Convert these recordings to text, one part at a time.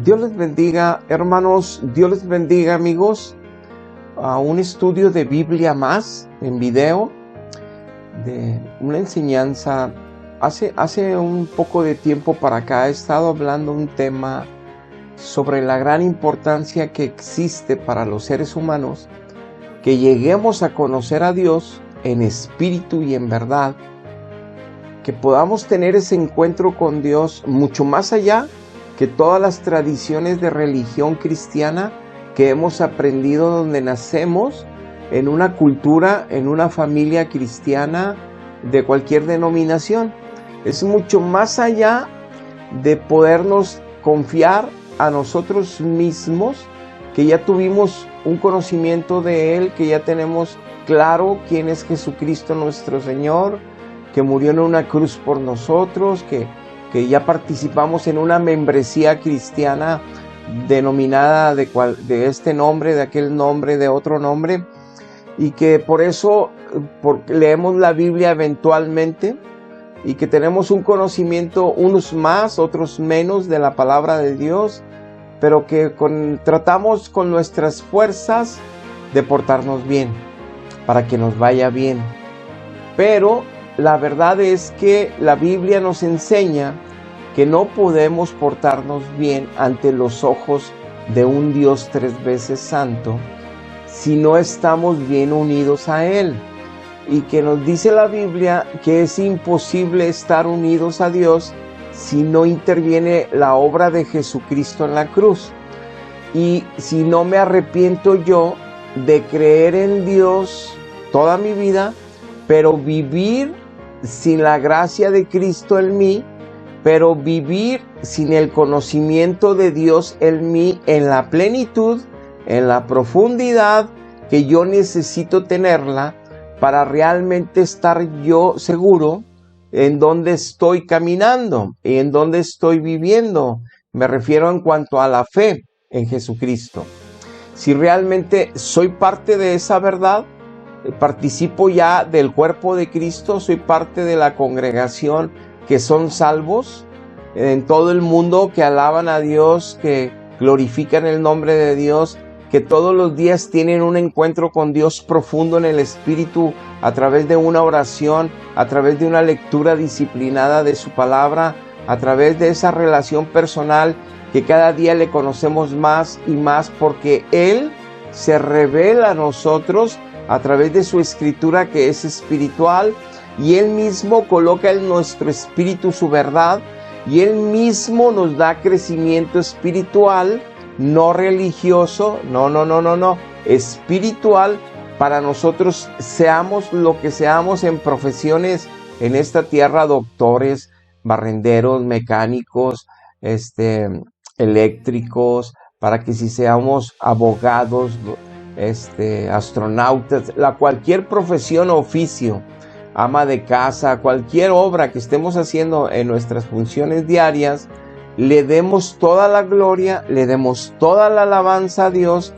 Dios les bendiga, hermanos, Dios les bendiga, amigos, a un estudio de Biblia más en video, de una enseñanza. Hace un poco de tiempo para acá he estado hablando un tema sobre la gran importancia que existe para los seres humanos que lleguemos a conocer a Dios en espíritu y en verdad, que podamos tener ese encuentro con Dios mucho más allá que todas las tradiciones de religión cristiana que hemos aprendido donde nacemos, en una cultura, en una familia cristiana de cualquier denominación. Es mucho más allá de podernos confiar a nosotros mismos, que ya tuvimos un conocimiento de Él, que ya tenemos claro quién es Jesucristo nuestro Señor, que murió en una cruz por nosotros, que ya participamos en una membresía cristiana denominada de este nombre, de aquel nombre, de otro nombre, y que por eso leemos la Biblia eventualmente, y que tenemos un conocimiento, unos más, otros menos, de la palabra de Dios, pero que tratamos con nuestras fuerzas de portarnos bien, para que nos vaya bien. Pero la verdad es que la Biblia nos enseña que no podemos portarnos bien ante los ojos de un Dios 3 veces santo si no estamos bien unidos a Él. Y que nos dice la Biblia que es imposible estar unidos a Dios si no interviene la obra de Jesucristo en la cruz. Y si no me arrepiento yo de creer en Dios toda mi vida, pero vivir sin la gracia de Cristo en mí, pero vivir sin el conocimiento de Dios en mí en la plenitud, en la profundidad que yo necesito tenerla para realmente estar yo seguro en dónde estoy caminando y en dónde estoy viviendo. Me refiero en cuanto a la fe en Jesucristo. Si realmente soy parte de esa verdad, participo ya del cuerpo de Cristo, soy parte de la congregación que son salvos en todo el mundo, que alaban a Dios, que glorifican el nombre de Dios, que todos los días tienen un encuentro con Dios profundo en el Espíritu a través de una oración, a través de una lectura disciplinada de su palabra, a través de esa relación personal que cada día le conocemos más y más, porque Él se revela a nosotros a través de su escritura, que es espiritual, y Él mismo coloca en nuestro espíritu su verdad, y Él mismo nos da crecimiento espiritual, no religioso, no, espiritual, para nosotros seamos lo que seamos en profesiones en esta tierra, doctores, barrenderos, mecánicos, eléctricos, para que si seamos abogados, astronautas, cualquier profesión o oficio, ama de casa, cualquier obra que estemos haciendo en nuestras funciones diarias, le demos toda la gloria, le demos toda la alabanza a Dios,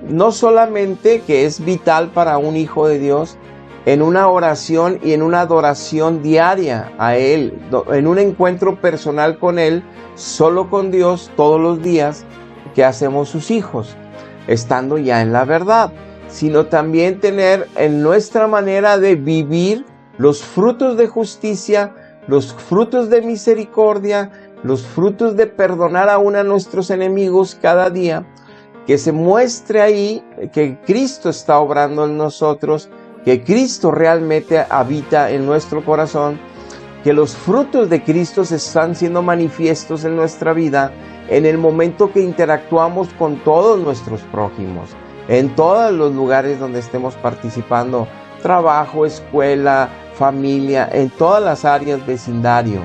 no solamente, que es vital para un hijo de Dios, en una oración y en una adoración diaria a Él, en un encuentro personal con Él, solo con Dios todos los días que hacemos sus hijos, estando ya en la verdad, sino también tener en nuestra manera de vivir los frutos de justicia, los frutos de misericordia, los frutos de perdonar aún a nuestros enemigos cada día, que se muestre ahí que Cristo está obrando en nosotros, que Cristo realmente habita en nuestro corazón, que los frutos de Cristo se están siendo manifiestos en nuestra vida en el momento que interactuamos con todos nuestros prójimos, en todos los lugares donde estemos participando, trabajo, escuela, familia, en todas las áreas, vecindario.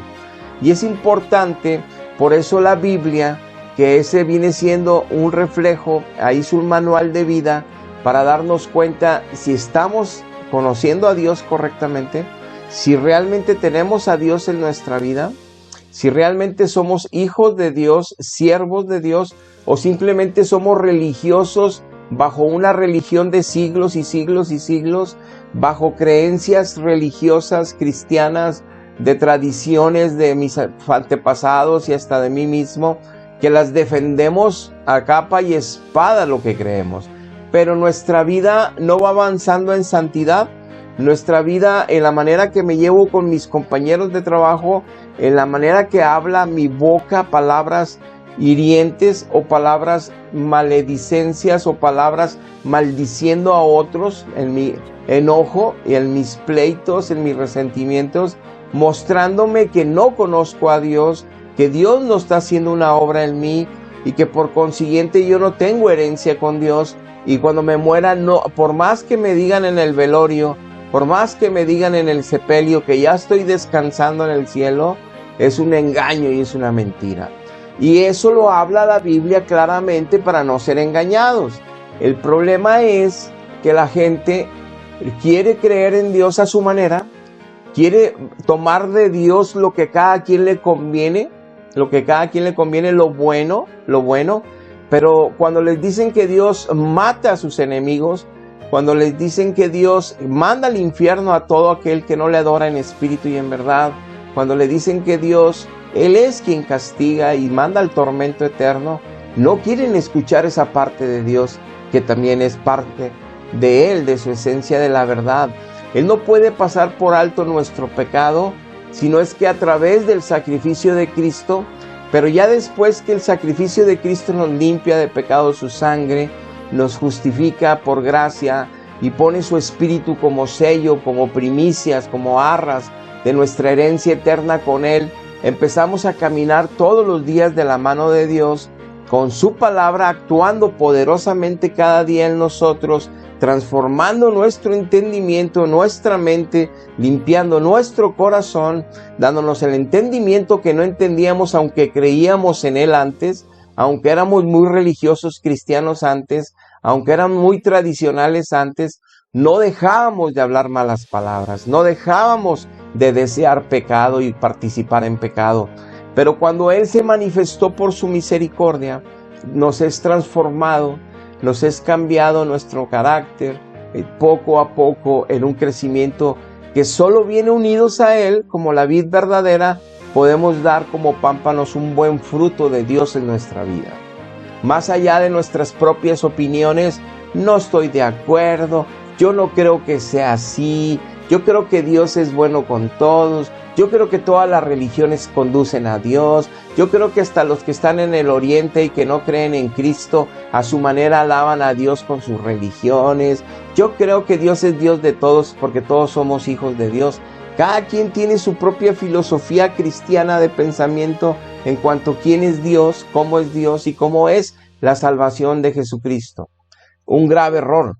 Y es importante, por eso la Biblia, que ese viene siendo un reflejo, ahí es un manual de vida para darnos cuenta si estamos conociendo a Dios correctamente, si realmente tenemos a Dios en nuestra vida, si realmente somos hijos de Dios, siervos de Dios, o simplemente somos religiosos bajo una religión de siglos y siglos y siglos, bajo creencias religiosas cristianas, de tradiciones de mis antepasados y hasta de mí mismo, que las defendemos a capa y espada lo que creemos. Pero nuestra vida no va avanzando en santidad. Nuestra vida, en la manera que me llevo con mis compañeros de trabajo, en la manera que habla mi boca, palabras hirientes o palabras maledicencias o palabras maldiciendo a otros, en mi enojo y en mis pleitos, en mis resentimientos, mostrándome que no conozco a Dios, que Dios no está haciendo una obra en mí y que por consiguiente yo no tengo herencia con Dios. Y cuando me muera, no, por más que me digan en el velorio, por más que me digan en el sepelio que ya estoy descansando en el cielo, es un engaño y es una mentira. Y eso lo habla la Biblia claramente para no ser engañados. El problema es que la gente quiere creer en Dios a su manera, quiere tomar de Dios lo que cada quien le conviene, lo bueno, pero cuando les dicen que Dios mata a sus enemigos, cuando les dicen que Dios manda al infierno a todo aquel que no le adora en espíritu y en verdad, cuando le dicen que Dios, Él es quien castiga y manda al tormento eterno, no quieren escuchar esa parte de Dios que también es parte de Él, de su esencia de la verdad. Él no puede pasar por alto nuestro pecado, sino es que a través del sacrificio de Cristo, pero ya después que el sacrificio de Cristo nos limpia de pecado su sangre, nos justifica por gracia y pone su espíritu como sello, como primicias, como arras de nuestra herencia eterna con Él, empezamos a caminar todos los días de la mano de Dios, con su palabra actuando poderosamente cada día en nosotros, transformando nuestro entendimiento, nuestra mente, limpiando nuestro corazón, dándonos el entendimiento que no entendíamos aunque creíamos en Él antes, aunque éramos muy religiosos cristianos antes, aunque eran muy tradicionales antes, no dejábamos de hablar malas palabras, no dejábamos de desear pecado y participar en pecado. Pero cuando Él se manifestó por su misericordia, nos es transformado, nos es cambiado nuestro carácter, poco a poco en un crecimiento que solo viene unidos a Él, como la vid verdadera, podemos dar como pámpanos un buen fruto de Dios en nuestra vida. Más allá de nuestras propias opiniones, no estoy de acuerdo, yo no creo que sea así, yo creo que Dios es bueno con todos, yo creo que todas las religiones conducen a Dios, yo creo que hasta los que están en el oriente y que no creen en Cristo, a su manera alaban a Dios con sus religiones, yo creo que Dios es Dios de todos porque todos somos hijos de Dios. Cada quien tiene su propia filosofía cristiana de pensamiento en cuanto a quién es Dios y cómo es la salvación de Jesucristo. Un grave error,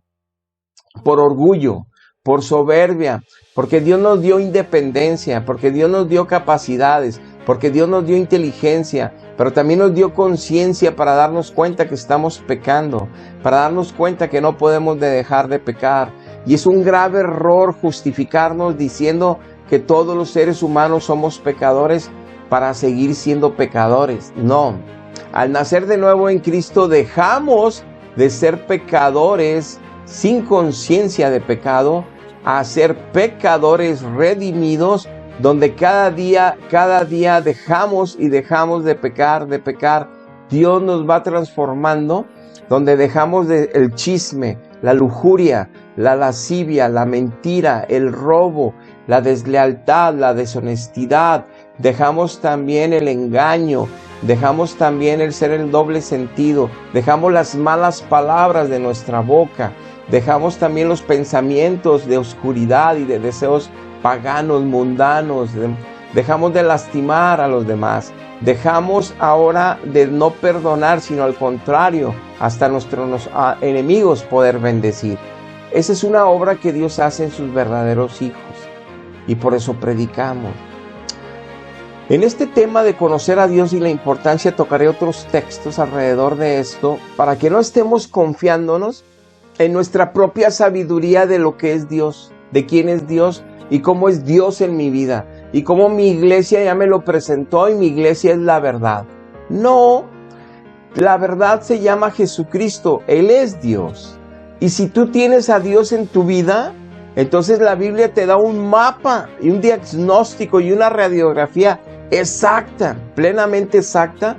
por orgullo, por soberbia, porque Dios nos dio independencia, porque Dios nos dio capacidades, porque Dios nos dio inteligencia, pero también nos dio conciencia para darnos cuenta que estamos pecando, para darnos cuenta que no podemos dejar de pecar. Y es un grave error justificarnos diciendo que todos los seres humanos somos pecadores para seguir siendo pecadores. No, al nacer de nuevo en Cristo dejamos de ser pecadores sin conciencia de pecado a ser pecadores redimidos, donde cada día dejamos de pecar. Dios nos va transformando, donde dejamos el chisme, la lujuria, la lascivia, la mentira, el robo, la deslealtad, la deshonestidad, dejamos también el engaño, dejamos también el ser el doble sentido, dejamos las malas palabras de nuestra boca, dejamos también los pensamientos de oscuridad y de deseos paganos, mundanos, dejamos de lastimar a los demás, dejamos ahora de no perdonar, sino al contrario, hasta nuestros enemigos poder bendecir. Esa es una obra que Dios hace en sus verdaderos hijos y por eso predicamos. En este tema de conocer a Dios y la importancia tocaré otros textos alrededor de esto para que no estemos confiándonos en nuestra propia sabiduría de lo que es Dios, de quién es Dios y cómo es Dios en mi vida y cómo mi iglesia ya me lo presentó y mi iglesia es la verdad. No, la verdad se llama Jesucristo, Él es Dios. Y si tú tienes a Dios en tu vida, entonces la Biblia te da un mapa y un diagnóstico y una radiografía exacta, plenamente exacta,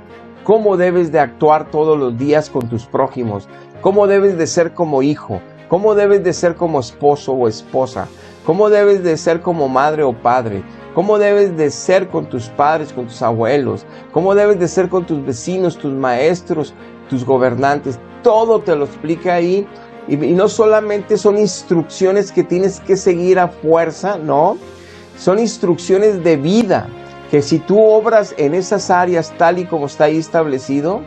cómo debes de actuar todos los días con tus prójimos, cómo debes de ser como hijo, cómo debes de ser como esposo o esposa, cómo debes de ser como madre o padre, cómo debes de ser con tus padres, con tus abuelos, cómo debes de ser con tus vecinos, tus maestros, tus gobernantes. Todo te lo explica ahí. Y no solamente son instrucciones que tienes que seguir a fuerza, no. Son instrucciones de vida, que si tú obras en esas áreas tal y como está ahí establecido,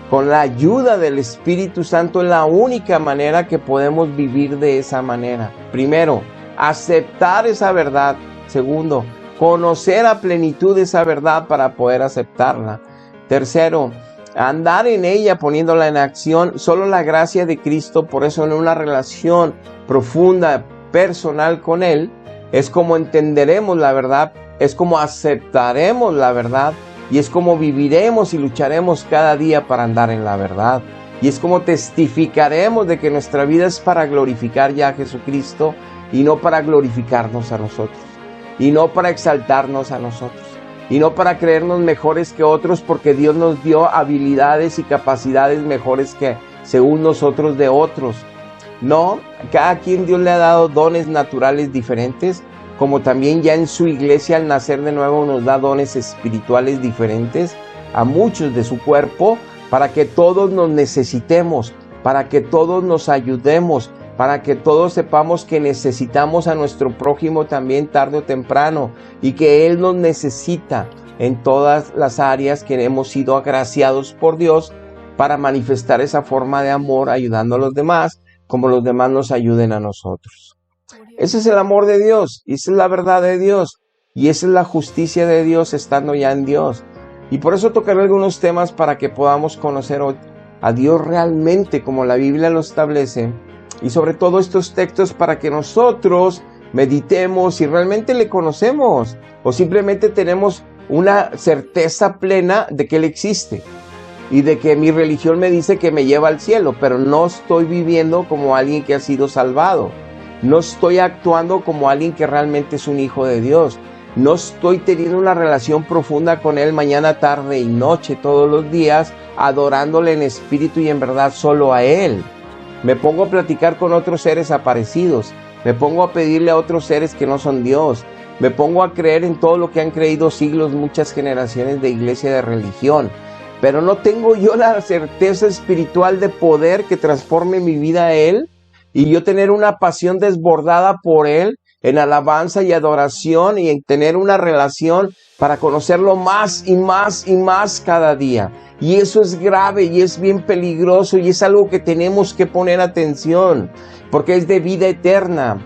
con la ayuda del Espíritu Santo es la única manera que podemos vivir de esa manera. Primero, aceptar esa verdad. Segundo, conocer a plenitud esa verdad para poder aceptarla. Tercero, andar en ella poniéndola en acción. Solo la gracia de Cristo, por eso en una relación profunda, personal con Él, es como entenderemos la verdad, es como aceptaremos la verdad y es como viviremos y lucharemos cada día para andar en la verdad. Y es como testificaremos de que nuestra vida es para glorificar ya a Jesucristo y no para glorificarnos a nosotros, y no para exaltarnos a nosotros, y no para creernos mejores que otros, porque Dios nos dio habilidades y capacidades mejores que según nosotros de otros. No, cada quien Dios le ha dado dones naturales diferentes, como también ya en su iglesia al nacer de nuevo nos da dones espirituales diferentes a muchos de su cuerpo, para que todos nos necesitemos, para que todos nos ayudemos, para que todos sepamos que necesitamos a nuestro prójimo también tarde o temprano y que Él nos necesita en todas las áreas que hemos sido agraciados por Dios para manifestar esa forma de amor ayudando a los demás como los demás nos ayuden a nosotros. Ese es el amor de Dios, y esa es la verdad de Dios, y esa es la justicia de Dios estando ya en Dios. Y por eso tocaré algunos temas para que podamos conocer a Dios realmente como la Biblia lo establece, y sobre todo estos textos para que nosotros meditemos si realmente le conocemos o simplemente tenemos una certeza plena de que Él existe y de que mi religión me dice que me lleva al cielo, pero no estoy viviendo como alguien que ha sido salvado. No estoy actuando como alguien que realmente es un hijo de Dios. No estoy teniendo una relación profunda con Él mañana, tarde y noche, todos los días, adorándole en espíritu y en verdad solo a Él. Me pongo a platicar con otros seres aparecidos. Me pongo a pedirle a otros seres que no son Dios. Me pongo a creer en todo lo que han creído siglos, muchas generaciones de iglesia, de religión. Pero no tengo yo la certeza espiritual de poder que transforme mi vida a Él y yo tener una pasión desbordada por Él en alabanza y adoración y en tener una relación para conocerlo más y más y más cada día. Y eso es grave y es bien peligroso y es algo que tenemos que poner atención porque es de vida eterna.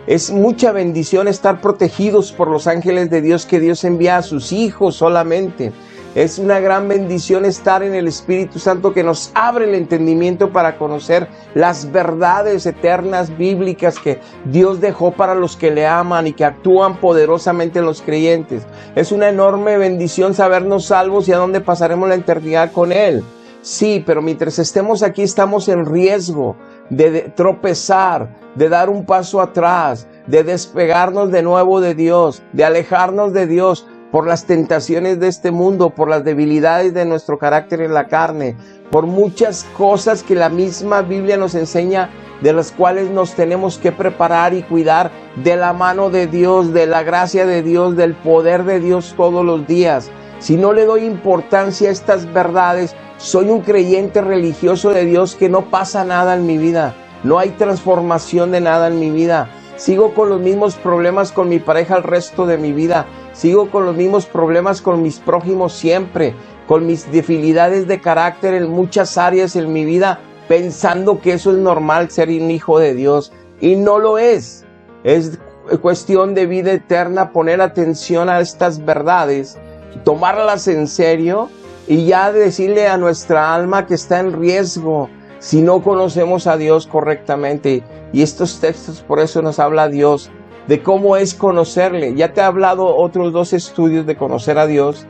Es mucha bendición estar protegidos por los ángeles de Dios que Dios envía a sus hijos solamente. Es una gran bendición estar en el Espíritu Santo que nos abre el entendimiento para conocer las verdades eternas bíblicas que Dios dejó para los que le aman y que actúan poderosamente en los creyentes. Es una enorme bendición sabernos salvos y a dónde pasaremos la eternidad con Él. Sí, pero mientras estemos aquí estamos en riesgo de tropezar, de dar un paso atrás, de despegarnos de nuevo de Dios, de alejarnos de Dios, por las tentaciones de este mundo, por las debilidades de nuestro carácter en la carne, por muchas cosas que la misma Biblia nos enseña, de las cuales nos tenemos que preparar y cuidar de la mano de Dios, de la gracia de Dios, del poder de Dios todos los días. Si no le doy importancia a estas verdades, soy un creyente religioso de Dios que no pasa nada en mi vida, no hay transformación de nada en mi vida. Sigo con los mismos problemas con mi pareja el resto de mi vida. Sigo con los mismos problemas con mis prójimos siempre, con mis debilidades de carácter en muchas áreas en mi vida, pensando que eso es normal ser un hijo de Dios. Y no lo es. Es cuestión de vida eterna poner atención a estas verdades, tomarlas en serio y ya decirle a nuestra alma que está en riesgo si no conocemos a Dios correctamente. Y estos textos por eso nos habla Dios de cómo es conocerle. Ya te he hablado otros 2 estudios de conocer a Dios.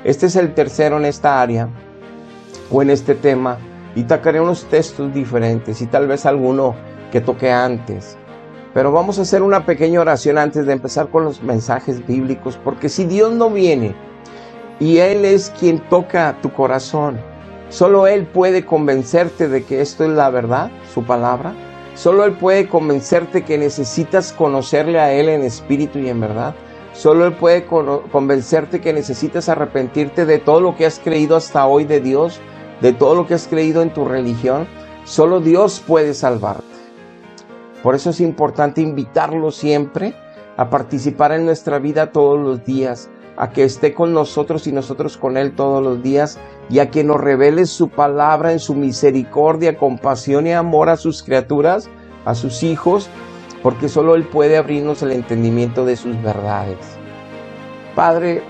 Este es el tercero en esta área o en este tema. Y tocaré unos textos diferentes y tal vez alguno que toqué antes. Pero vamos a hacer una pequeña oración antes de empezar con los mensajes bíblicos. Porque si Dios no viene y Él es quien toca tu corazón. Solo Él puede convencerte de que esto es la verdad, su palabra. Solo Él puede convencerte que necesitas conocerle a Él en espíritu y en verdad. Solo Él puede convencerte que necesitas arrepentirte de todo lo que has creído hasta hoy de Dios, de todo lo que has creído en tu religión. Solo Dios puede salvarte. Por eso es importante invitarlo siempre a participar en nuestra vida todos los días, a que esté con nosotros y nosotros con Él todos los días, y a que nos revele su palabra en su misericordia, compasión y amor a sus criaturas, a sus hijos, porque solo Él puede abrirnos el entendimiento de sus verdades. Padre,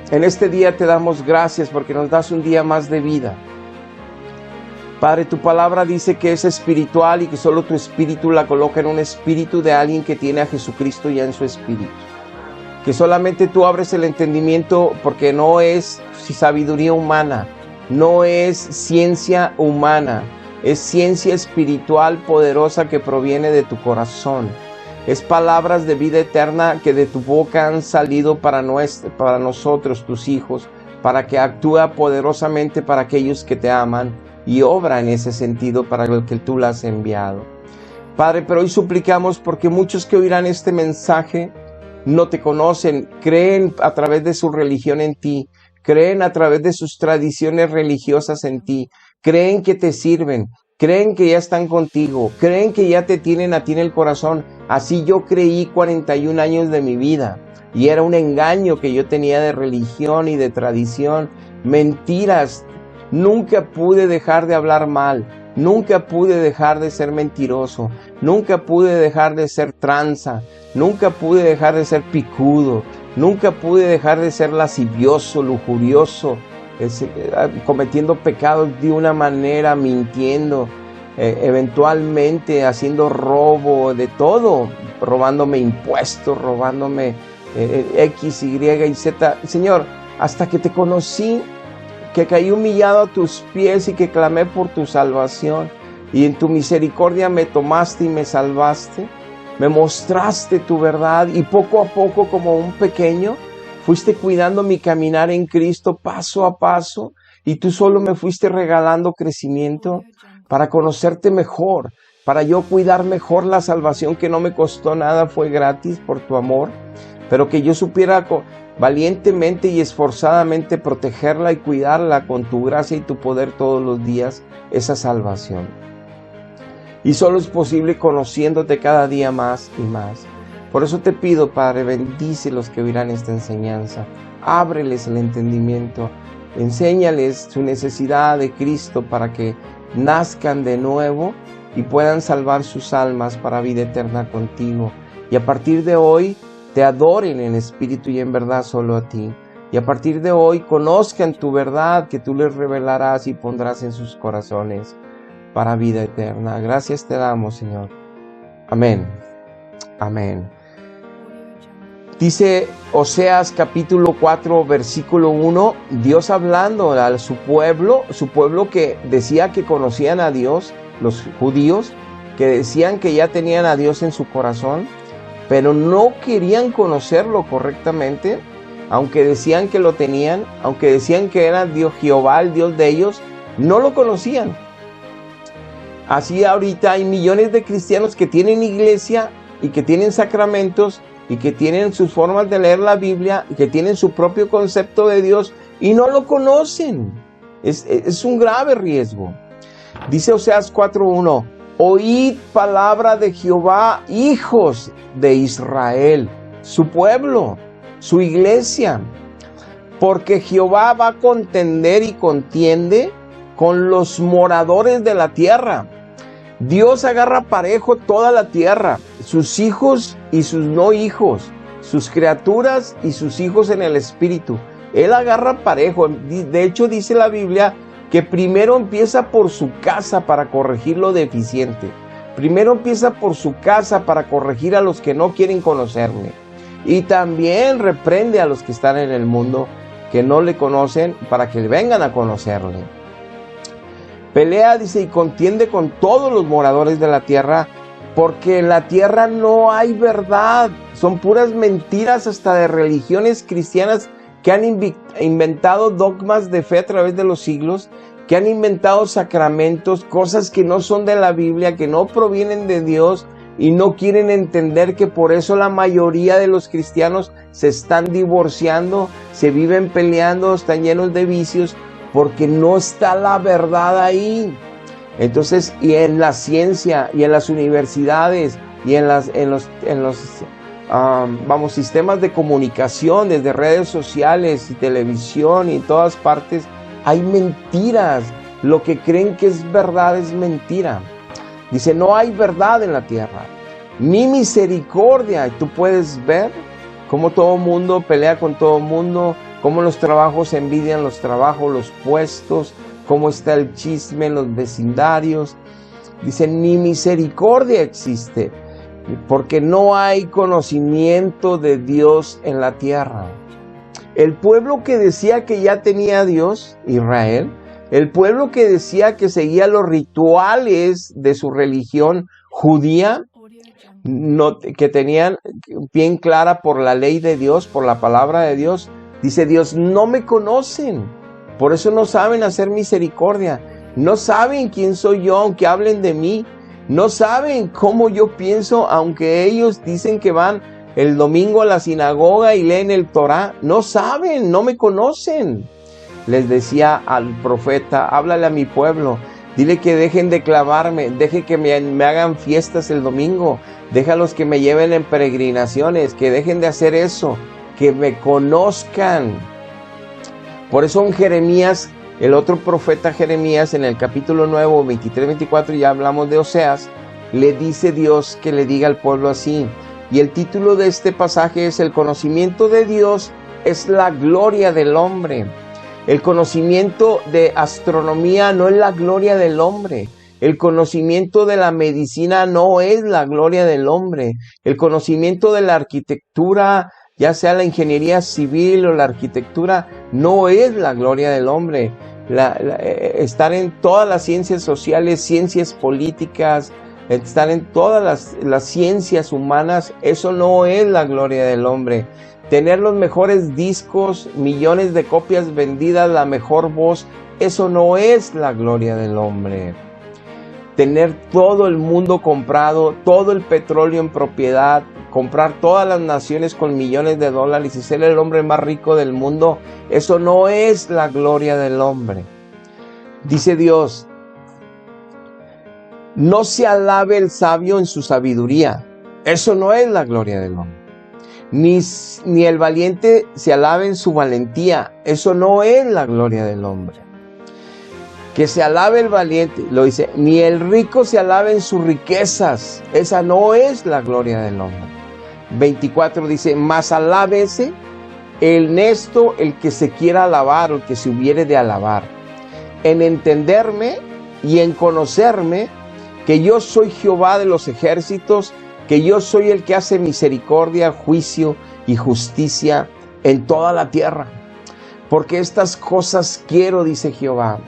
en este día te damos gracias porque nos das un día más de vida. Padre, tu palabra dice que es espiritual y que solo tu espíritu la coloca en un espíritu de alguien que tiene a Jesucristo ya en su espíritu. Que solamente tú abres el entendimiento porque no es sabiduría humana, no es ciencia humana, es ciencia espiritual poderosa que proviene de tu corazón. Es palabras de vida eterna que de tu boca han salido para nosotros, tus hijos, para que actúe poderosamente para aquellos que te aman y obra en ese sentido para el que tú la has enviado. Padre, pero hoy suplicamos porque muchos que oirán este mensaje no te conocen, creen a través de su religión en ti, creen a través de sus tradiciones religiosas en ti, creen que te sirven, creen que ya están contigo, creen que ya te tienen a ti en el corazón. Así yo creí 41 años de mi vida y era un engaño que yo tenía de religión y de tradición, mentiras. Nunca pude dejar de hablar mal, nunca pude dejar de ser mentiroso, nunca pude dejar de ser tranza, nunca pude dejar de ser picudo, nunca pude dejar de ser lascivioso, lujurioso, cometiendo pecados de una manera, mintiendo, eventualmente haciendo robo, de todo, robándome impuestos, robándome X, Y y Z. Señor, hasta que te conocí, que caí humillado a tus pies y que clamé por tu salvación, y en tu misericordia me tomaste y me salvaste, me mostraste tu verdad, y poco a poco, como un pequeño, fuiste cuidando mi caminar en Cristo paso a paso, y tú solo me fuiste regalando crecimiento para conocerte mejor, para yo cuidar mejor la salvación que no me costó nada, fue gratis por tu amor, pero que yo supiera valientemente y esforzadamente protegerla y cuidarla con tu gracia y tu poder todos los días, esa salvación. Y solo es posible conociéndote cada día más y más. Por eso te pido, Padre, bendice los que oirán esta enseñanza, ábreles el entendimiento, enséñales su necesidad de Cristo para que nazcan de nuevo y puedan salvar sus almas para vida eterna contigo. Y a partir de hoy te adoren en espíritu y en verdad solo a ti. Y a partir de hoy conozcan tu verdad que tú les revelarás y pondrás en sus corazones para vida eterna. Gracias te damos, Señor. Amén. Amén. Dice Oseas capítulo 4 versículo 1, Dios hablando a su pueblo que decía que conocían a Dios, los judíos, que decían que ya tenían a Dios en su corazón, pero no querían conocerlo correctamente, aunque decían que lo tenían, aunque decían que era Dios Jehová, el Dios de ellos, no lo conocían. Así ahorita hay millones de cristianos que tienen iglesia y que tienen sacramentos y que tienen sus formas de leer la Biblia y que tienen su propio concepto de Dios y no lo conocen. Es un grave riesgo. Dice Oseas 4:1, oíd palabra de Jehová, hijos de Israel, su pueblo, su iglesia, porque Jehová va a contender y contiende con los moradores de la tierra. Dios agarra parejo toda la tierra, sus hijos y sus no hijos, sus criaturas y sus hijos en el espíritu. Él agarra parejo. De hecho, dice la Biblia que primero empieza por su casa para corregir lo deficiente. Primero empieza por su casa para corregir a los que no quieren conocerle. Y también reprende a los que están en el mundo que no le conocen para que vengan a conocerle. Pelea, dice, y contiende con todos los moradores de la tierra, porque en la tierra no hay verdad. Son puras mentiras hasta de religiones cristianas que han inventado dogmas de fe a través de los siglos, que han inventado sacramentos, cosas que no son de la Biblia, que no provienen de Dios, y no quieren entender que por eso la mayoría de los cristianos se están divorciando, se viven peleando, están llenos de vicios, porque no está la verdad ahí. Entonces, y en la ciencia, y en las universidades, y en los sistemas de comunicación, desde redes sociales y televisión y en todas partes, hay mentiras. Lo que creen que es verdad es mentira. Dice, no hay verdad en la tierra, ni misericordia. Y tú puedes ver cómo todo mundo pelea con todo mundo, cómo los trabajos envidian los trabajos, los puestos, cómo está el chisme en los vecindarios. Dice, ni misericordia existe, porque no hay conocimiento de Dios en la tierra. El pueblo que decía que ya tenía a Dios, Israel, el pueblo que decía que seguía los rituales de su religión judía, que tenían bien clara por la ley de Dios, por la palabra de Dios, dice Dios, no me conocen, por eso no saben hacer misericordia, no saben quién soy yo aunque hablen de mí, no saben cómo yo pienso aunque ellos dicen que van el domingo a la sinagoga y leen el Torá, no saben, no me conocen. Les decía al profeta, háblale a mi pueblo, dile que dejen de clavarme, deje que me hagan fiestas el domingo, déjalos que me lleven en peregrinaciones, que dejen de hacer eso, que me conozcan. Por eso en Jeremías, el otro profeta Jeremías, en el capítulo 9, 23-24, ya hablamos de Oseas, le dice Dios que le diga al pueblo así. Y el título de este pasaje es: el conocimiento de Dios es la gloria del hombre. El conocimiento de astronomía no es la gloria del hombre. El conocimiento de la medicina no es la gloria del hombre. El conocimiento de la arquitectura, ya sea la ingeniería civil o la arquitectura, no es la gloria del hombre. Estar en todas las ciencias sociales, ciencias políticas, estar en todas las ciencias humanas, eso no es la gloria del hombre. Tener los mejores discos, millones de copias vendidas, la mejor voz, eso no es la gloria del hombre. Tener todo el mundo comprado, todo el petróleo en propiedad, comprar todas las naciones con millones de dólares y ser el hombre más rico del mundo, eso no es la gloria del hombre. Dice Dios, no se alabe el sabio en su sabiduría, eso no es la gloria del hombre. Ni el valiente se alabe en su valentía, eso no es la gloria del hombre. Que se alabe el valiente, lo dice, ni el rico se alabe en sus riquezas, esa no es la gloria del hombre. 24 dice, mas alábese el nesto, el que se quiera alabar, o el que se hubiere de alabar, en entenderme y en conocerme, que yo soy Jehová de los ejércitos, que yo soy el que hace misericordia, juicio y justicia en toda la tierra. Porque estas cosas quiero, dice Jehová.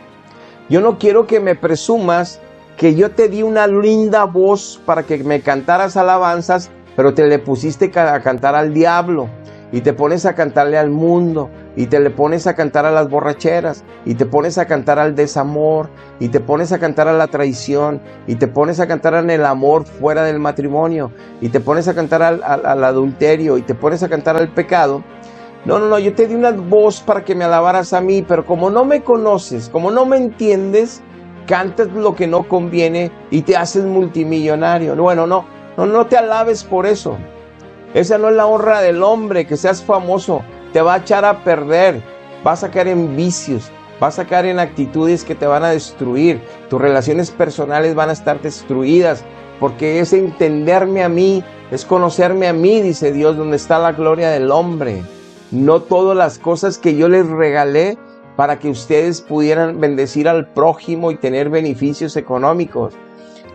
Yo no quiero que me presumas que yo te di una linda voz para que me cantaras alabanzas, pero te le pusiste a cantar al diablo, y te pones a cantarle al mundo, y te le pones a cantar a las borracheras, y te pones a cantar al desamor, y te pones a cantar a la traición, y te pones a cantar en el amor fuera del matrimonio, y te pones a cantar al adulterio, y te pones a cantar al pecado. No, yo te di una voz para que me alabaras a mí, pero como no me conoces, como no me entiendes, cantas lo que no conviene y te haces multimillonario. Bueno, no te alabes por eso. Esa no es la honra del hombre, que seas famoso. Te va a echar a perder, vas a caer en vicios, vas a caer en actitudes que te van a destruir. Tus relaciones personales van a estar destruidas, porque es entenderme a mí, es conocerme a mí, dice Dios, donde está la gloria del hombre. No todas las cosas que yo les regalé para que ustedes pudieran bendecir al prójimo y tener beneficios económicos.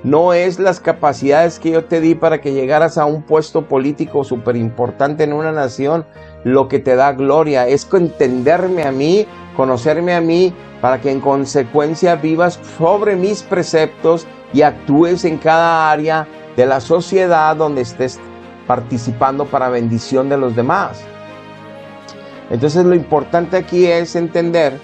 No es las capacidades que yo te di para que llegaras a un puesto político súper importante en una nación lo que te da gloria. Es entenderme a mí, conocerme a mí, para que en consecuencia vivas sobre mis preceptos y actúes en cada área de la sociedad donde estés participando para bendición de los demás. Entonces lo importante aquí es entender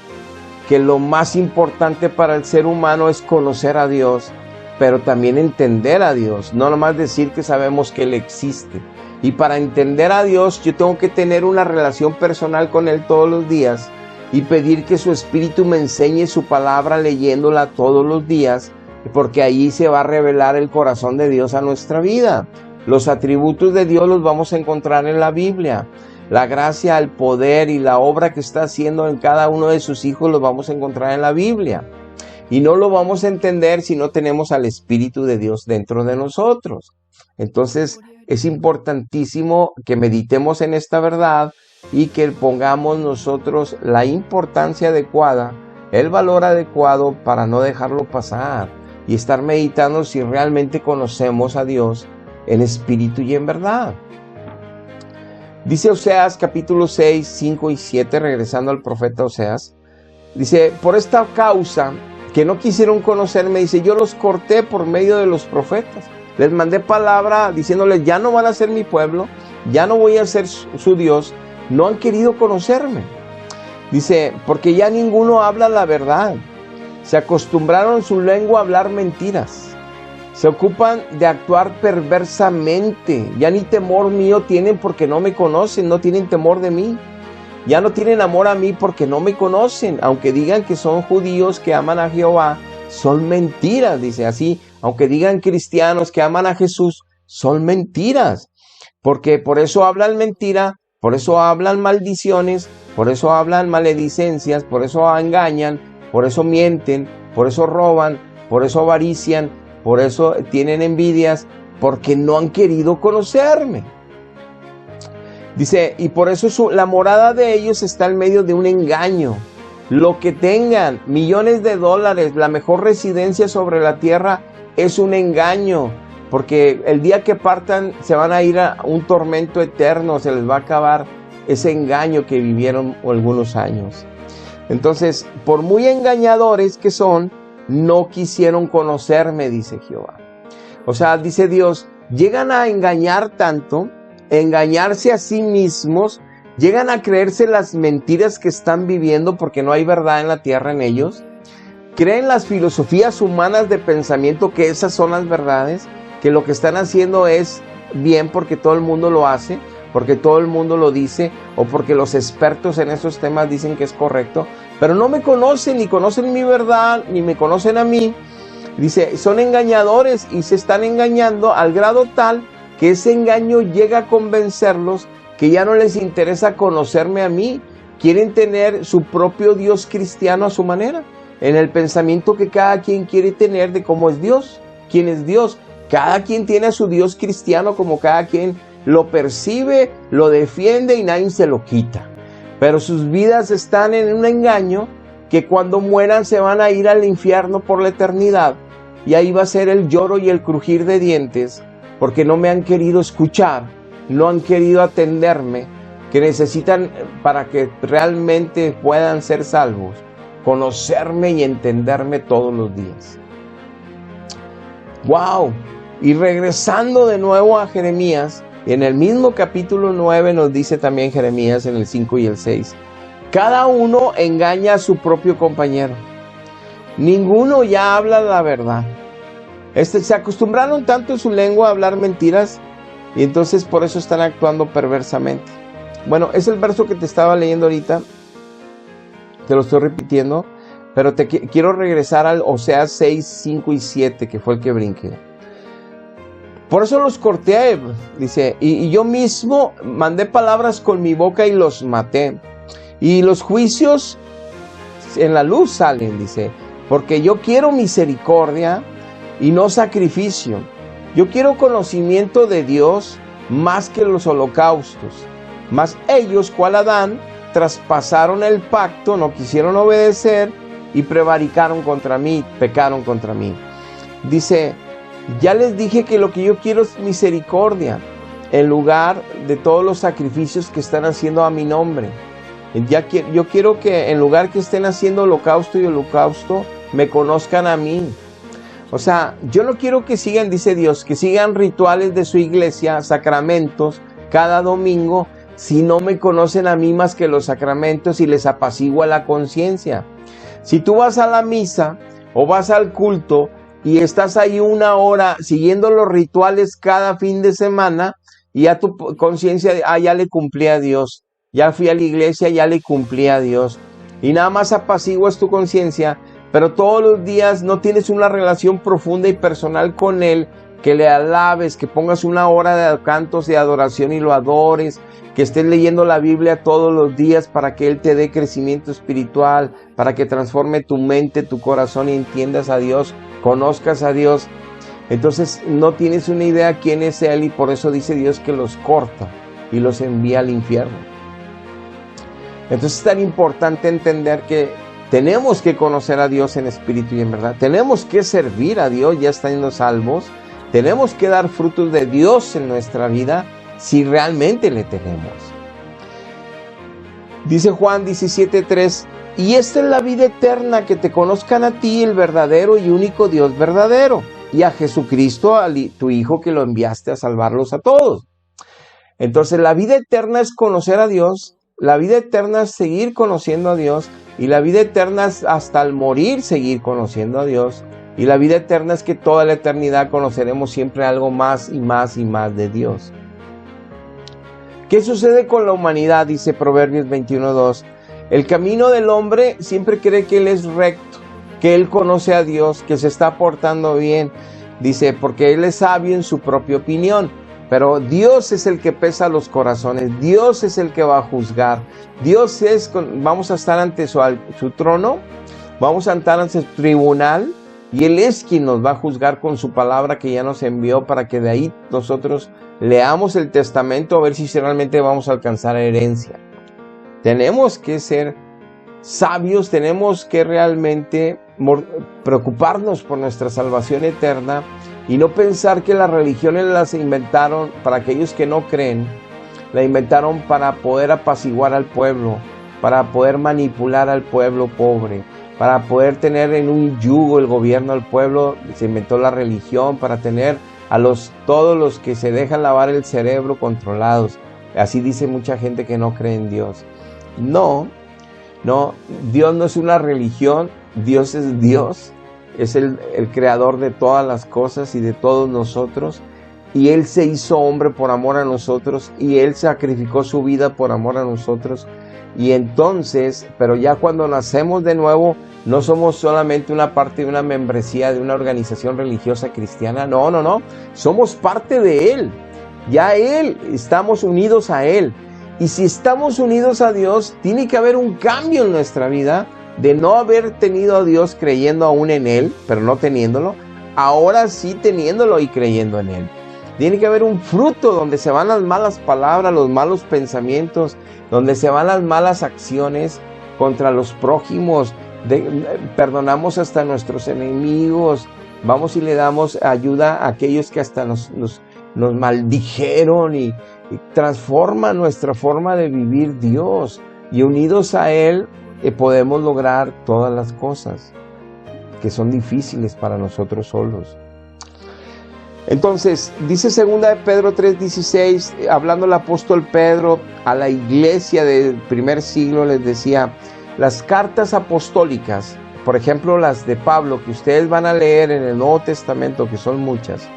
que lo más importante para el ser humano es conocer a Dios, pero también entender a Dios, no nomás decir que sabemos que Él existe. Y para entender a Dios yo tengo que tener una relación personal con Él todos los días y pedir que su Espíritu me enseñe su palabra leyéndola todos los días, porque ahí se va a revelar el corazón de Dios a nuestra vida. Los atributos de Dios los vamos a encontrar en la Biblia. La gracia, el poder y la obra que está haciendo en cada uno de sus hijos los vamos a encontrar en la Biblia. Y no lo vamos a entender si no tenemos al Espíritu de Dios dentro de nosotros. Entonces es importantísimo que meditemos en esta verdad y que pongamos nosotros la importancia adecuada, el valor adecuado para no dejarlo pasar y estar meditando si realmente conocemos a Dios en espíritu y en verdad. Dice Oseas capítulo 6, 5 y 7, regresando al profeta Oseas, dice, por esta causa que no quisieron conocerme, dice, yo los corté por medio de los profetas. Les mandé palabra diciéndoles, ya no van a ser mi pueblo, ya no voy a ser su Dios, no han querido conocerme. Dice, porque ya ninguno habla la verdad, se acostumbraron en su lengua a hablar mentiras. Se ocupan de actuar perversamente. Ya ni temor mío tienen porque no me conocen, no tienen temor de mí. Ya no tienen amor a mí porque no me conocen. Aunque digan que son judíos que aman a Jehová, son mentiras, dice así. Aunque digan cristianos que aman a Jesús, son mentiras. Porque por eso hablan mentira, por eso hablan maldiciones, por eso hablan maledicencias, por eso engañan, por eso mienten, por eso roban, por eso avarician, por eso tienen envidias, porque no han querido conocerme. Dice, y por eso la morada de ellos está en medio de un engaño. Lo que tengan, millones de dólares, la mejor residencia sobre la tierra, es un engaño. Porque el día que partan se van a ir a un tormento eterno, se les va a acabar ese engaño que vivieron algunos años. Entonces, por muy engañadores que son, no quisieron conocerme, dice Jehová. O sea, dice Dios, llegan a engañar tanto, engañarse a sí mismos, llegan a creerse las mentiras que están viviendo porque no hay verdad en la tierra en ellos. Creen las filosofías humanas de pensamiento que esas son las verdades, que lo que están haciendo es bien porque todo el mundo lo hace, porque todo el mundo lo dice o porque los expertos en esos temas dicen que es correcto, pero no me conocen, ni conocen mi verdad, ni me conocen a mí. Dice, son engañadores y se están engañando al grado tal que ese engaño llega a convencerlos que ya no les interesa conocerme a mí. Quieren tener su propio Dios cristiano a su manera, en el pensamiento que cada quien quiere tener de cómo es Dios, quién es Dios. Cada quien tiene a su Dios cristiano como cada quien lo percibe, lo defiende y nadie se lo quita. Pero sus vidas están en un engaño que cuando mueran se van a ir al infierno por la eternidad. Y ahí va a ser el lloro y el crujir de dientes, porque no me han querido escuchar, no han querido atenderme, que necesitan para que realmente puedan ser salvos, conocerme y entenderme todos los días. ¡Wow! Y regresando de nuevo a Jeremías, en el mismo capítulo 9 nos dice también Jeremías en el 5 y el 6, cada uno engaña a su propio compañero. Ninguno ya habla la verdad. Se acostumbraron tanto en su lengua a hablar mentiras y entonces por eso están actuando perversamente. Bueno, es el verso que te estaba leyendo ahorita. Te lo estoy repitiendo, pero quiero regresar al Oseas 6, 5 y 7, que fue el que brinqué. Por eso los corté, dice, y yo mismo mandé palabras con mi boca y los maté. Y los juicios en la luz salen, dice, porque yo quiero misericordia y no sacrificio. Yo quiero conocimiento de Dios más que los holocaustos. Mas ellos, cual Adán, traspasaron el pacto, no quisieron obedecer y prevaricaron contra mí, pecaron contra mí. Dice, ya les dije que lo que yo quiero es misericordia en lugar de todos los sacrificios que están haciendo a mi nombre. Yo quiero que en lugar que estén haciendo holocausto y holocausto, me conozcan a mí. O sea, yo no quiero que sigan, dice Dios, que sigan rituales de su iglesia, sacramentos, cada domingo, si no me conocen a mí más que los sacramentos y les apacigua la conciencia? Si tú vas a la misa o vas al culto y estás ahí 1 hora siguiendo los rituales cada fin de semana, y ya tu conciencia, ya le cumplí a Dios, ya fui a la iglesia, ya le cumplí a Dios, y nada más apaciguas tu conciencia, pero todos los días no tienes una relación profunda y personal con Él, que le alabes, que pongas 1 hora de cantos de adoración y lo adores, que estés leyendo la Biblia todos los días para que Él te dé crecimiento espiritual, para que transforme tu mente, tu corazón y entiendas a Dios, conozcas a Dios. Entonces no tienes una idea quién es Él, y por eso dice Dios que los corta y los envía al infierno. Entonces es tan importante entender que tenemos que conocer a Dios en espíritu y en verdad. Tenemos que servir a Dios ya estando salvos. Tenemos que dar frutos de Dios en nuestra vida si realmente le tenemos. Dice Juan 17:3, y esta es la vida eterna, que te conozcan a ti, el verdadero y único Dios verdadero, y a Jesucristo, tu Hijo, que lo enviaste a salvarlos a todos. Entonces la vida eterna es conocer a Dios, la vida eterna es seguir conociendo a Dios, y la vida eterna es hasta el morir seguir conociendo a Dios, y la vida eterna es que toda la eternidad conoceremos siempre algo más y más y más de Dios. ¿Qué sucede con la humanidad? Dice Proverbios 21:2. El camino del hombre siempre cree que él es recto, que él conoce a Dios, que se está portando bien. Dice, porque él es sabio en su propia opinión. Pero Dios es el que pesa los corazones. Dios es el que va a juzgar. Dios es, vamos a estar ante su trono, vamos a estar ante su tribunal, y Él es quien nos va a juzgar con su palabra que ya nos envió, para que de ahí nosotros leamos el testamento a ver si realmente vamos a alcanzar herencia. Tenemos que ser sabios, tenemos que realmente preocuparnos por nuestra salvación eterna y no pensar que las religiones las inventaron para aquellos que no creen, la inventaron para poder apaciguar al pueblo, para poder manipular al pueblo pobre, para poder tener en un yugo el gobierno al pueblo. Se inventó la religión para tener a todos los que se dejan lavar el cerebro controlados. Así dice mucha gente que no cree en Dios. No, Dios no es una religión, Dios es Dios, es el creador de todas las cosas y de todos nosotros, y Él se hizo hombre por amor a nosotros, y Él sacrificó su vida por amor a nosotros. Y entonces, pero ya cuando nacemos de nuevo, no somos solamente una parte de una membresía de una organización religiosa cristiana, no, somos parte de Él, ya estamos unidos a Él. Y si estamos unidos a Dios, tiene que haber un cambio en nuestra vida, de no haber tenido a Dios creyendo aún en Él, pero no teniéndolo, ahora sí teniéndolo y creyendo en Él. Tiene que haber un fruto donde se van las malas palabras, los malos pensamientos, donde se van las malas acciones contra los prójimos, perdonamos hasta a nuestros enemigos, vamos y le damos ayuda a aquellos que hasta nos maldijeron, y transforma nuestra forma de vivir Dios, y unidos a Él podemos lograr todas las cosas que son difíciles para nosotros solos. Entonces, dice 2 de Pedro 3:16, hablando el apóstol Pedro a la iglesia del primer siglo, les decía, las cartas apostólicas, por ejemplo las de Pablo, que ustedes van a leer en el Nuevo Testamento, que son muchas,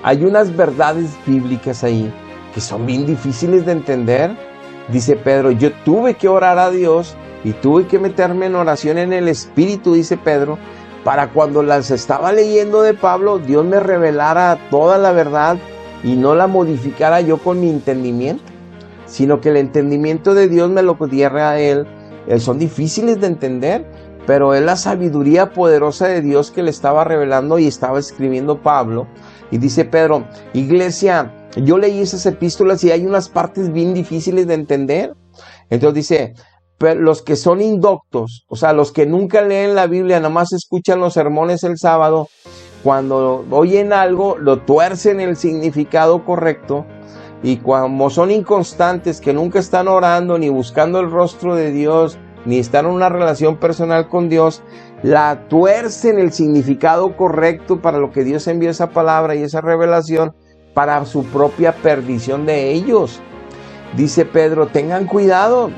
hay unas verdades bíblicas ahí que son bien difíciles de entender. Dice Pedro, yo tuve que orar a Dios y tuve que meterme en oración en el Espíritu, dice Pedro, para cuando las estaba leyendo de Pablo, Dios me revelara toda la verdad y no la modificara yo con mi entendimiento, sino que el entendimiento de Dios me lo diera a Él. Son difíciles de entender, pero es la sabiduría poderosa de Dios que le estaba revelando y estaba escribiendo Pablo. Y dice Pedro, iglesia, yo leí esas epístolas y hay unas partes bien difíciles de entender. Entonces dice, pero los que son indoctos, o sea, los que nunca leen la Biblia, nada más escuchan los sermones el sábado, cuando oyen algo, lo tuercen el significado correcto, y como son inconstantes, que nunca están orando, ni buscando el rostro de Dios, ni están en una relación personal con Dios, la tuercen el significado correcto para lo que Dios envió esa palabra y esa revelación, para su propia perdición de ellos. dice Pedro, tengan cuidado,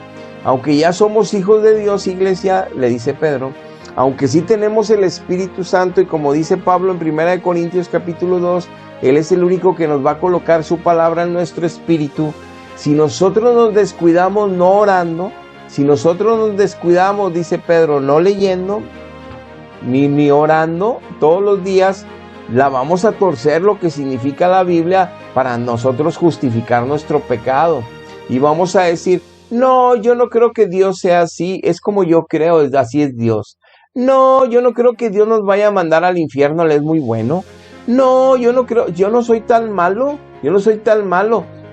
aunque ya somos hijos de Dios, iglesia, le dice Pedro, aunque sí tenemos el Espíritu Santo, y como dice Pablo en 1 Corintios capítulo 2, Él es el único que nos va a colocar su palabra en nuestro espíritu. Si nosotros nos descuidamos no orando, si nosotros nos descuidamos, dice Pedro, no leyendo, ni orando todos los días, la vamos a torcer lo que significa la Biblia para nosotros justificar nuestro pecado. Y vamos a decir, no, yo no creo que Dios sea así, es como yo creo, así es Dios. No, yo no creo que Dios nos vaya a mandar al infierno, Él es muy bueno. No, yo no creo, yo no soy tan malo,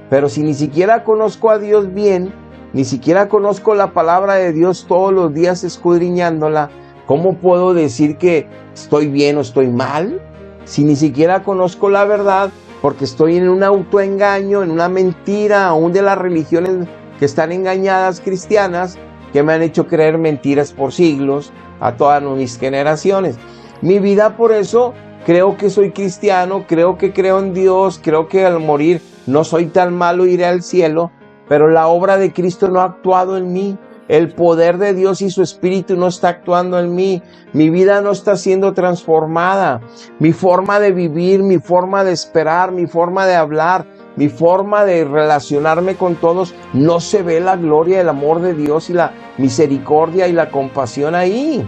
Pero si ni siquiera conozco a Dios bien, ni siquiera conozco la palabra de Dios todos los días escudriñándola, ¿cómo puedo decir que estoy bien o estoy mal? Si ni siquiera conozco la verdad, porque estoy en un autoengaño, en una mentira, aún de las religiones que están engañadas cristianas, que me han hecho creer mentiras por siglos, a todas mis generaciones. Mi vida, por eso creo que soy cristiano, creo que creo en Dios, creo que al morir no soy tan malo, iré al cielo, pero la obra de Cristo no ha actuado en mí. El poder de Dios y su Espíritu no está actuando en mí. Mi vida no está siendo transformada. Mi forma de vivir, mi forma de esperar, mi forma de hablar, mi forma de relacionarme con todos, no se ve la gloria, el amor de Dios y la misericordia y la compasión ahí.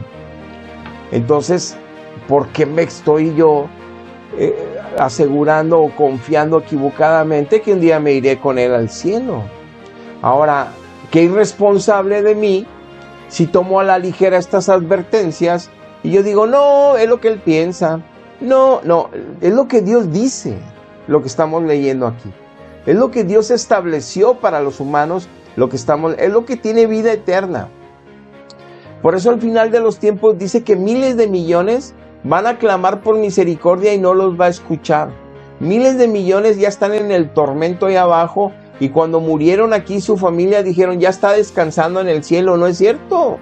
Entonces, ¿por qué me estoy yo asegurando o confiando equivocadamente que un día me iré con Él al cielo? Ahora, qué irresponsable de mí si tomo a la ligera estas advertencias y yo digo, no, es lo que Él piensa. No, es lo que Dios dice, lo que estamos leyendo aquí. Es lo que Dios estableció para los humanos, es lo que tiene vida eterna. Por eso al final de los tiempos dice que miles de millones van a clamar por misericordia y no los va a escuchar. Miles de millones ya están en el tormento ahí abajo, y cuando murieron aquí su familia dijeron, ya está descansando en el cielo. No es cierto,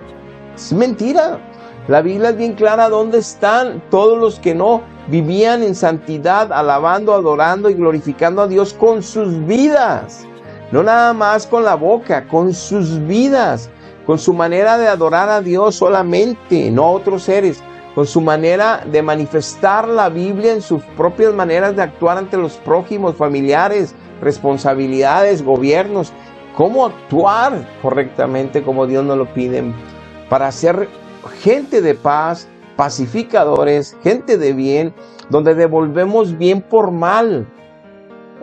es mentira. La Biblia es bien clara dónde están todos los que no vivían en santidad, alabando, adorando y glorificando a Dios con sus vidas. No nada más con la boca, con sus vidas, con su manera de adorar a Dios solamente, no a otros seres, con su manera de manifestar la Biblia en sus propias maneras de actuar ante los prójimos, familiares, responsabilidades, gobiernos, cómo actuar correctamente como Dios nos lo pide, para ser gente de paz, pacificadores, gente de bien, donde devolvemos bien por mal.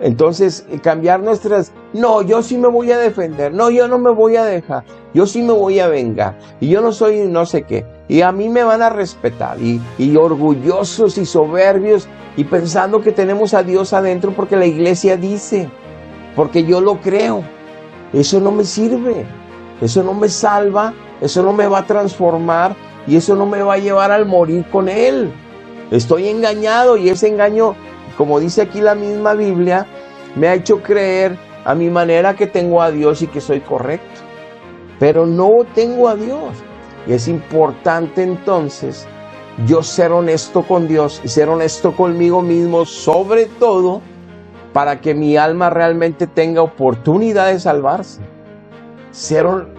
Entonces, cambiar nuestras, no, yo sí me voy a defender, no, yo no me voy a dejar, yo sí me voy a vengar, y yo no soy no sé qué, y a mí me van a respetar, y orgullosos y soberbios, y pensando que tenemos a Dios adentro porque la iglesia dice, porque yo lo creo. Eso no me sirve, eso no me salva, eso no me va a transformar, y eso no me va a llevar al morir con Él. Estoy engañado, y ese engaño, como dice aquí la misma Biblia, me ha hecho creer a mi manera que tengo a Dios y que soy correcto, pero no tengo a Dios. Y es importante entonces yo ser honesto con Dios y ser honesto conmigo mismo, sobre todo para que mi alma realmente tenga oportunidad de salvarse.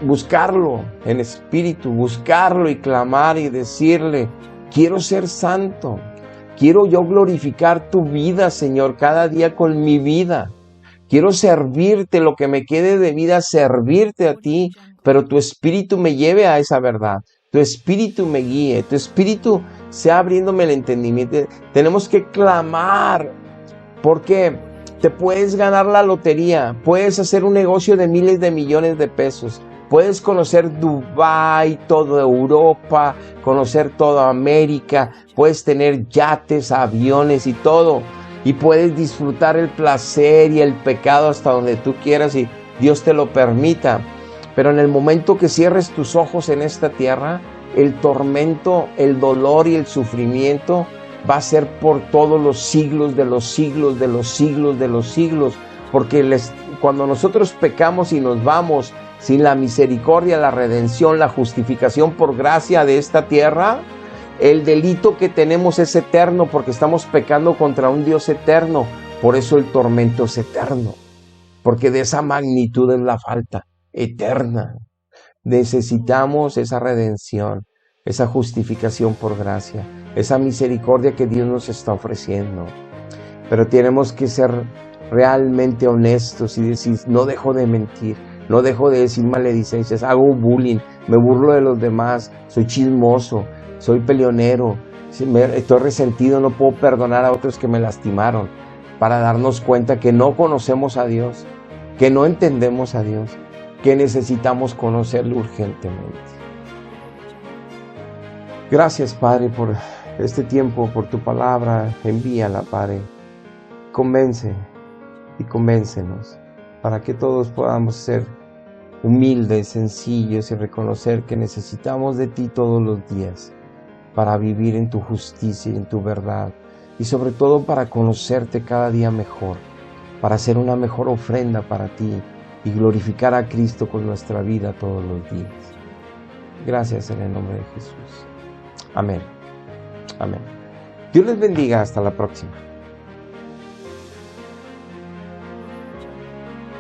Buscarlo en espíritu, buscarlo y clamar y decirle, quiero ser santo, quiero yo glorificar tu vida, Señor, cada día con mi vida. Quiero servirte, lo que me quede de vida, servirte a ti, pero tu espíritu me lleve a esa verdad, tu espíritu me guíe, tu espíritu sea abriéndome el entendimiento. Tenemos que clamar, porque te puedes ganar la lotería, puedes hacer un negocio de miles de millones de pesos, puedes conocer Dubái, toda Europa, conocer toda América, puedes tener yates, aviones y todo, y puedes disfrutar el placer y el pecado hasta donde tú quieras y Dios te lo permita. Pero en el momento que cierres tus ojos en esta tierra, el tormento, el dolor y el sufrimiento va a ser por todos los siglos de los siglos de los siglos de los siglos, porque cuando nosotros pecamos y nos vamos sin la misericordia, la redención, la justificación por gracia de esta tierra, el delito que tenemos es eterno, porque estamos pecando contra un Dios eterno. Por eso el tormento es eterno. porque de esa magnitud es la falta eterna. Necesitamos esa redención, esa justificación por gracia, esa misericordia que Dios nos está ofreciendo. Pero tenemos que ser realmente honestos y decir, no dejo de mentir, no dejo de decir maledicencias, hago bullying, me burlo de los demás, soy chismoso, soy peleonero, estoy resentido, no puedo perdonar a otros que me lastimaron, para darnos cuenta que no conocemos a Dios, que no entendemos a Dios, que necesitamos conocerlo urgentemente. Gracias, Padre, por este tiempo, por tu palabra. Envíala, Padre. Convence y convéncenos para que todos podamos ser humildes, sencillos y reconocer que necesitamos de ti todos los días para vivir en tu justicia y en tu verdad, y sobre todo para conocerte cada día mejor, para hacer una mejor ofrenda para ti y glorificar a Cristo con nuestra vida todos los días. Gracias en el nombre de Jesús. Amén. Amén. Dios les bendiga. Hasta la próxima.